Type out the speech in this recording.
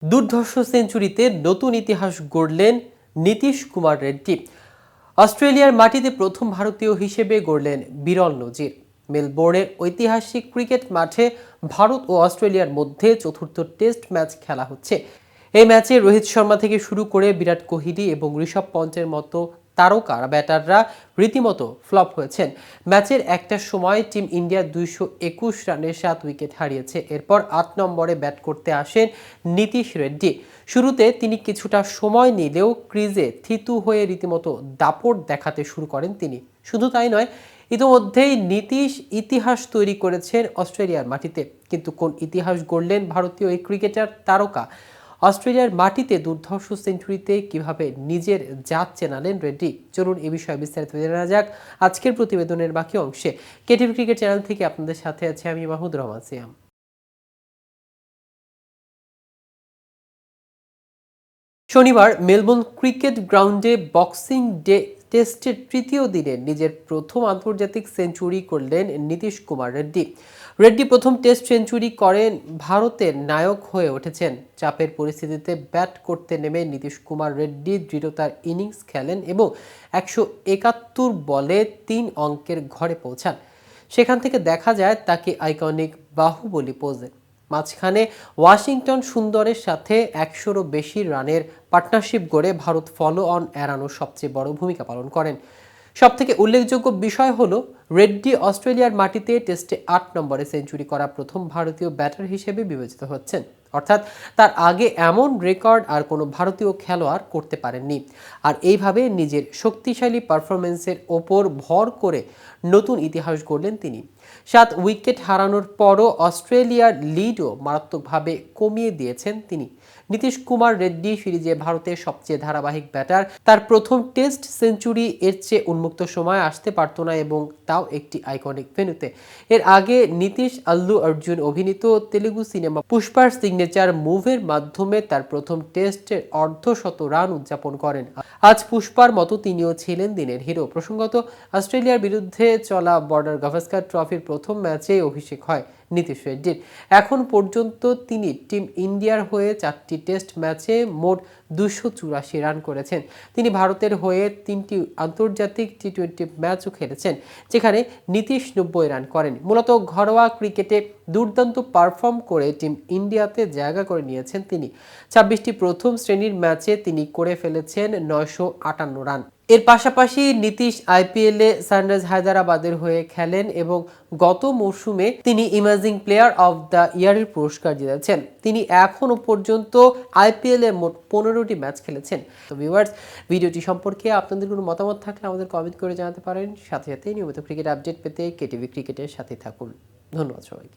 দুর্ধর্ষ সেঞ্চুরিতে নতুন ইতিহাস গড়লেন নীতিশ কুমার রেড্ডি। অস্ট্রেলিয়ার মাটিতে প্রথম ভারতীয় হিসেবে গড়লেন বিরল নজির। মেলবোর্নের ঐতিহাসিক ক্রিকেট মাঠে ভারত ও অস্ট্রেলিয়ার মধ্যে চতুর্থ টেস্ট ম্যাচ খেলা হচ্ছে। এই ম্যাচে রোহিত শর্মা থেকে শুরু করে বিরাট কোহলি এবং ঋষভ পন্তের মতো তারকা ব্যাটাররা রীতিমতো ফ্লপ হয়েছেন। ম্যাচের একটা সময় টিম ইন্ডিয়া 221 রানে 7 উইকেট হারিয়েছে। এরপর 8 নম্বরে ব্যাট করতে আসেন নীতিশ রেড্ডি। শুরুতে তিনি কিছুটা সময় নিলেও ক্রিজে থিতু হয়ে রীতিমতো দাপট দেখাতে শুরু করেন তিনি। শুধু তাই নয়, ইতিমধ্যেই নীতিশ ইতিহাস তৈরি করেছেন অস্ট্রেলিয়ার মাটিতে। কিন্তু কোন ইতিহাস গড়লেন ভারতীয় এই ক্রিকেটার তারকা? অস্ট্রেলিয়ার মাটিতে দুর্ধর্ষ সেঞ্চুরিতে কিভাবে নিজের জাত চেনালেন রেড্ডি? চলুন এ বিষয়ে বিস্তারিত জেনে নেওয়া যাক আজকের প্রতিবেদনের বাকি অংশে। কেটিভি ক্রিকেট চ্যানেল থেকে আপনাদের সাথে আছে আমি মাহমুদ রহমান সিয়াম। শনিবার মেলবোর্ন ক্রিকেট গ্রাউন্ডে বক্সিং ডে টেস্টের তৃতীয় দিনে নিজের প্রথম আন্তর্জাতিক সেঞ্চুরি করলেন নীতিশ কুমার রেড্ডি। রেড্ডি প্রথম টেস্ট সেঞ্চুরি করেন, ভারতের নায়ক হয়ে উঠেছেন। চাপের পরিস্থিতিতে ব্যাট করতে নেমে নীতিশ কুমার রেড্ডি দৃঢ়তার ইনিংস খেলেন এবং 171 বলে 3 অঙ্কের ঘরে পৌঁছান। সেখান থেকে দেখা যায় তাকে আইকনিক বাহুবলী পোজে। মাঝখানে ওয়াশিংটন সুন্দরের সাথে 100-রও বেশি রানের পার্টনারশিপ গড়ে ভারত ফলো অন এড়ানোর সবচেয়ে বড় ভূমিকা পালন করেন। সবথেকে উল্লেখযোগ্য বিষয় হলো রেড্ডি অস্ট্রেলিয়ার মাটিতে টেস্টে 8 নম্বরে সেঞ্চুরি করা প্রথম ভারতীয় ব্যাটার হিসেবে বিবেচিত হচ্ছেন। অর্থাৎ তার আগে এমন রেকর্ড আর কোনো ভারতীয় খেলোয়াড় করতে পারেননি। আর এইভাবে নিজের শক্তিশালী পারফরমেন্সের ওপর ভর করে নতুন ইতিহাস গড়লেন তিনি। 7 উইকেট হারানোর পরও অস্ট্রেলিয়ার লিডও মারাত্মকভাবে কমিয়ে দিয়েছেন তিনি। নীতিশ কুমার রেড্ডি সিরিজে ভারতের সবচেয়ে ধারাবাহিক ব্যাটার। তার প্রথম টেস্ট সেঞ্চুরি এর চেয়ে উন্মুক্ত সময় আসতে পারত না, এবং তাও একটি আইকনিক ভেন্যুতে। এর আগে নীতিশ আল্লু অর্জুন অভিনীত তেলুগু সিনেমা পুষ্পার সিগনেচার মুভের মাধ্যমে তার প্রথম টেস্টের অর্ধশত রান উদযাপন করেন। আজ পুষ্পার মতো তিনিও ছিলেন দিনের হিরো। প্রসঙ্গত, অস্ট্রেলিয়ার বিরুদ্ধে চলা বর্ডার গাভাস্কার ট্রফির প্রথম ম্যাচে অভিষেক হয় নীতিশ রেড্ডির। এখন পর্যন্ত তিনি টিম ইন্ডিয়ার হয়ে 4টি টেস্ট ম্যাচে মোট 284 রান করেছেন। তিনি ভারতের হয়ে 3টি আন্তর্জাতিক টি-20 ম্যাচও খেলেছেন, যেখানে নীতিশ 90 রান করেন। মূলত ঘরোয়া ক্রিকেটে দুর্দান্ত পারফর্ম করে টিম ইন্ডিয়াতে জায়গা করে নিয়েছেন তিনি। 26টি প্রথম শ্রেণীর ম্যাচে তিনি করে ফেলেছেন 958 রান। এর পাশাপাশি নীতিশ আইপিএলে সানরাইজ হায়দ্রাবাদের হয়ে খেলেন এবং গত মৌসুমে তিনি ইমাজিং প্লেয়ার অফ দ্য ইয়ারের পুরস্কার জিতেছেন। তিনি এখনো পর্যন্ত আইপিএলে মোট 15টি ম্যাচ খেলেছেন। তো ভিউয়ার্স, ভিডিওটি সম্পর্কে আপনাদের কোনো মতামত থাকলে আমাদের কমেন্ট করে জানাতে পারেন। সাথে সাথে নিয়মিত ক্রিকেট আপডেট পেতে কেটিভি ক্রিকেটের সাথে থাকুন। ধন্যবাদ সবাইকে।